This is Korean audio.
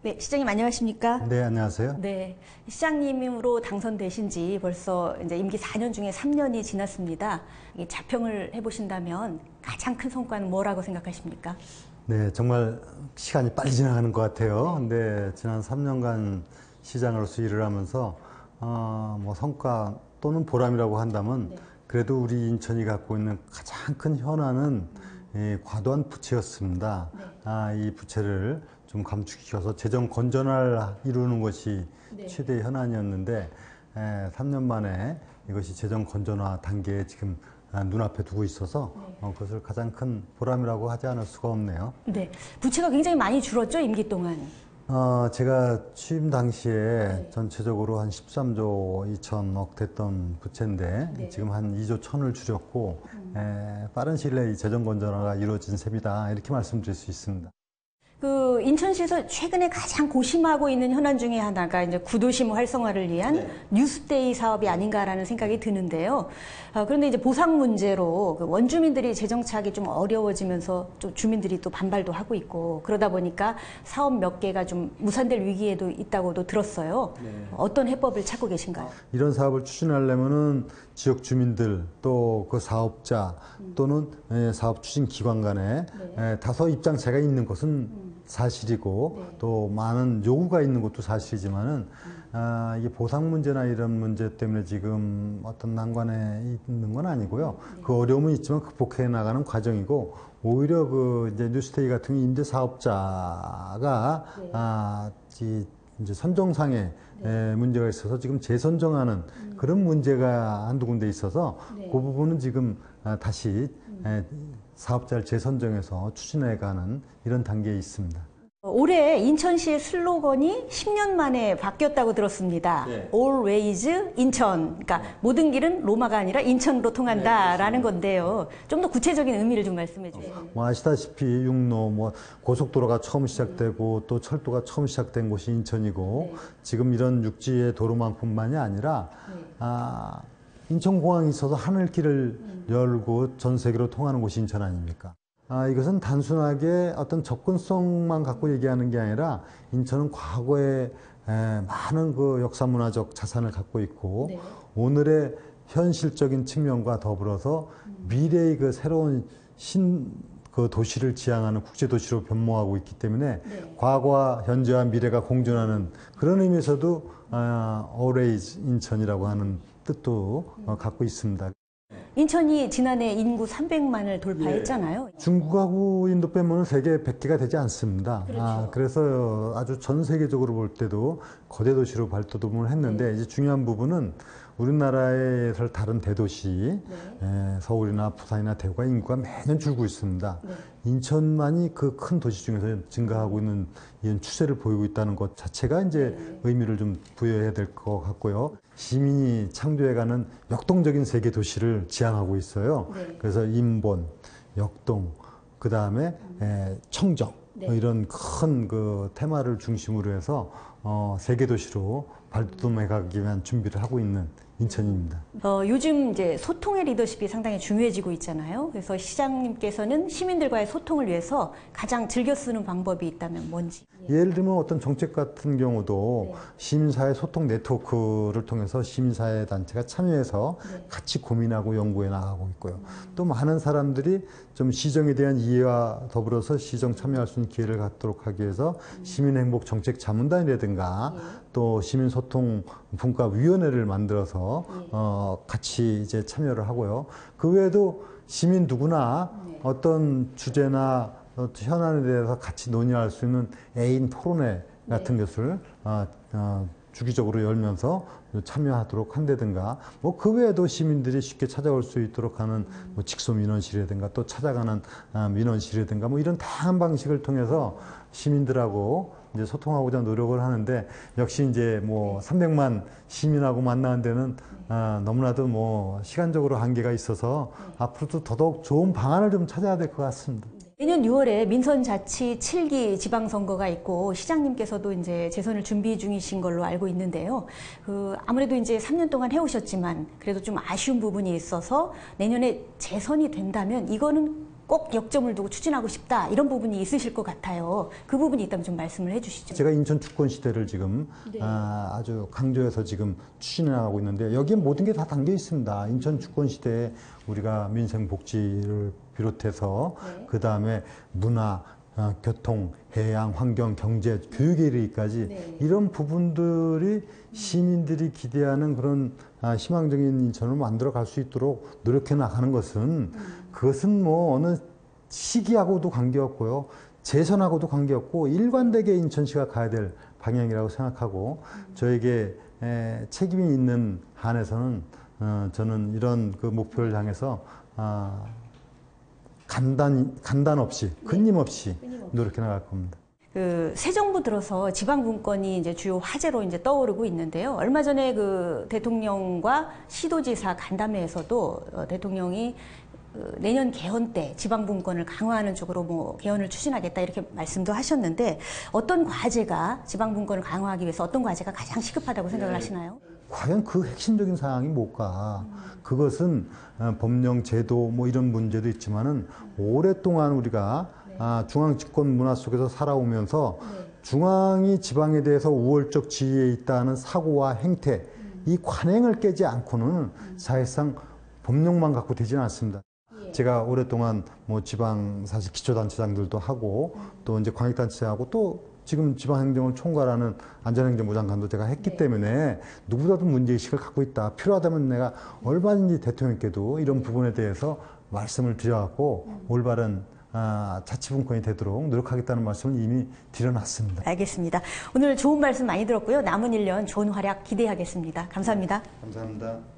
네, 시장님 안녕하십니까? 네, 안녕하세요. 네, 시장님으로 당선되신 지 벌써 이제 임기 4년 중에 3년이 지났습니다. 이 자평을 해보신다면 가장 큰 성과는 뭐라고 생각하십니까? 네, 정말 시간이 빨리 지나가는 것 같아요. 근데 지난 3년간 시장으로서 일을 하면서 성과 또는 보람이라고 한다면 그래도 우리 인천이 갖고 있는 가장 큰 현안은 과도한 부채였습니다. 이 부채를 좀 감축시켜서 재정 건전화를 이루는 것이 최대 현안이었는데 3년 만에 이것이 재정 건전화 단계에 지금 눈앞에 두고 있어서 그것을 가장 큰 보람이라고 하지 않을 수가 없네요. 네, 부채가 굉장히 많이 줄었죠, 임기 동안. 제가 취임 당시에 전체적으로 한 13조 2천억 됐던 부채인데 지금 한 2조 1천을 줄였고 빠른 시일 내에 이 재정 건전화가 이루어진 셈이다 이렇게 말씀드릴 수 있습니다. 그 인천시에서 최근에 가장 고심하고 있는 현안 중에 하나가 이제 구도심 활성화를 위한 뉴스데이 사업이 아닌가라는 생각이 드는데요. 그런데 이제 보상 문제로 그 원주민들이 재정 차악이 좀 어려워지면서 좀 주민들이 또 반발도 하고 있고 그러다 보니까 사업 몇 개가 좀 무산될 위기에도 있다고도 들었어요. 어떤 해법을 찾고 계신가요? 이런 사업을 추진하려면은 지역 주민들 또 그 사업자 또는 사업 추진 기관 간에 다소 입장차가 있는 것은 사실이고 또 많은 요구가 있는 것도 사실이지만은 이게 보상 문제나 이런 문제 때문에 지금 어떤 난관에 있는 건 아니고요. 그 어려움은 있지만 극복해 나가는 과정이고 오히려 그 이제 뉴스데이 같은 임대 사업자가 이제 선정상에 문제가 있어서 지금 재선정하는 그런 문제가 한두 군데 있어서 그 부분은 지금 다시 사업자를 재선정해서 추진해가는 이런 단계에 있습니다. 올해 인천시의 슬로건이 10년 만에 바뀌었다고 들었습니다. Always 인천. 그러니까 모든 길은 로마가 아니라 인천으로 통한다라는 건데요. 좀 더 구체적인 의미를 좀 말씀해 주세요. 아시다시피 육로, 고속도로가 처음 시작되고 또 철도가 처음 시작된 곳이 인천이고 지금 이런 육지의 도로만뿐만이 아니라 인천공항이 있어서 하늘길을 열고 전 세계로 통하는 곳이 인천 아닙니까? 이것은 단순하게 어떤 접근성만 갖고 얘기하는 게 아니라 인천은 과거에 많은 그 역사문화적 자산을 갖고 있고 오늘의 현실적인 측면과 더불어서 미래의 그 새로운 그 도시를 지향하는 국제도시로 변모하고 있기 때문에 과거와 현재와 미래가 공존하는 그런 의미에서도 Always 인천이라고 하는 뜻도 갖고 있습니다. 인천이 지난해 인구 300만을 돌파했잖아요. 중국하고 인도 빼면 세계 100개가 되지 않습니다. 그래서 아주 전 세계적으로 볼 때도 거대 도시로 발돋움을 했는데 이제 중요한 부분은 우리나라에서 다른 대도시, 서울이나 부산이나 대구가 인구가 매년 줄고 있습니다. 인천만이 그 큰 도시 중에서 증가하고 있는 이런 추세를 보이고 있다는 것 자체가 이제 의미를 좀 부여해야 될 것 같고요. 시민이 창조해가는 역동적인 세계 도시를 지향하고 있어요. 그래서 인본, 역동, 그 다음에 청정 이런 큰 그 테마를 중심으로 해서 세계 도시로 발돋움해 가기 위한 준비를 하고 있는 인천입니다. 요즘 이제 소통의 리더십이 상당히 중요해지고 있잖아요. 그래서 시장님께서는 시민들과의 소통을 위해서 가장 즐겨 쓰는 방법이 있다면 뭔지? 예를 들면 어떤 정책 같은 경우도 시민사회 소통 네트워크를 통해서 시민사회 단체가 참여해서 같이 고민하고 연구해 나가고 있고요. 또 많은 사람들이 좀 시정에 대한 이해와 더불어서 시정 참여할 수 있는 기회를 갖도록 하기 위해서 시민행복 정책 자문단이라든가 또 시민소통 분과위원회를 만들어서 같이 이제 참여를 하고요. 그 외에도 시민 누구나 어떤 주제나 현안에 대해서 같이 논의할 수 있는 애인 토론회 같은 것을 주기적으로 열면서 참여하도록 한다든가 그 외에도 시민들이 쉽게 찾아올 수 있도록 하는 직소 민원실이라든가 또 찾아가는 민원실이라든가 이런 다양한 방식을 통해서 시민들하고 이제 소통하고자 노력을 하는데 역시 이제 300만 시민하고 만나는 데는 너무나도 시간적으로 한계가 있어서 앞으로도 더더욱 좋은 방안을 좀 찾아야 될 것 같습니다. 내년 6월에 민선자치 7기 지방선거가 있고 시장님께서도 이제 재선을 준비 중이신 걸로 알고 있는데요. 아무래도 이제 3년 동안 해오셨지만 그래도 좀 아쉬운 부분이 있어서 내년에 재선이 된다면 이거는 꼭 역점을 두고 추진하고 싶다 이런 부분이 있으실 것 같아요. 그 부분이 있다면 좀 말씀을 해주시죠. 제가 인천 주권 시대를 지금 네. 아주 강조해서 지금 추진해 나가고 있는데 여기에 모든 게 다 담겨 있습니다. 인천 주권 시대에 우리가 민생 복지를 비롯해서 네. 그 다음에 문화, 교통, 해양, 환경, 경제, 교육에 이르기까지 네. 이런 부분들이 시민들이 기대하는 그런 희망적인 인천을 만들어 갈 수 있도록 노력해 나가는 것은 그것은 뭐 어느 시기하고도 관계없고요. 재선하고도 관계없고 일관되게 인천시가 가야 될 방향이라고 생각하고 저에게 책임이 있는 한에서는 저는 이런 그 목표를 향해서 간단 없이 끊임없이 노력해 나갈 겁니다. 새 정부 들어서 지방 분권이 이제 주요 화제로 이제 떠오르고 있는데요. 얼마 전에 그 대통령과 시도지사 간담회에서도 대통령이 내년 개헌 때 지방 분권을 강화하는 쪽으로 뭐 개헌을 추진하겠다 이렇게 말씀도 하셨는데 어떤 과제가 지방 분권을 강화하기 위해서 어떤 과제가 가장 시급하다고 생각을 하시나요? 과연 그 핵심적인 사항이 뭘까? 그것은 법령 제도 뭐 이런 문제도 있지만은 오랫동안 우리가 중앙 집권 문화 속에서 살아오면서 중앙이 지방에 대해서 우월적 지위에 있다는 사고와 행태, 이 관행을 깨지 않고는 사실상 법령만 갖고 되지는 않습니다. 제가 오랫동안 뭐 지방 사실 기초단체장들도 하고 또 이제 광역단체장하고 또 지금 지방행정을 총괄하는 안전행정부 장관도 제가 했기 때문에 누구보다도 문제의식을 갖고 있다. 필요하다면 내가 얼마든지 대통령께도 이런 부분에 대해서 말씀을 드려갖고 올바른 자치분권이 되도록 노력하겠다는 말씀을 이미 드려놨습니다. 알겠습니다. 오늘 좋은 말씀 많이 들었고요. 남은 1년 좋은 활약 기대하겠습니다. 감사합니다. 감사합니다.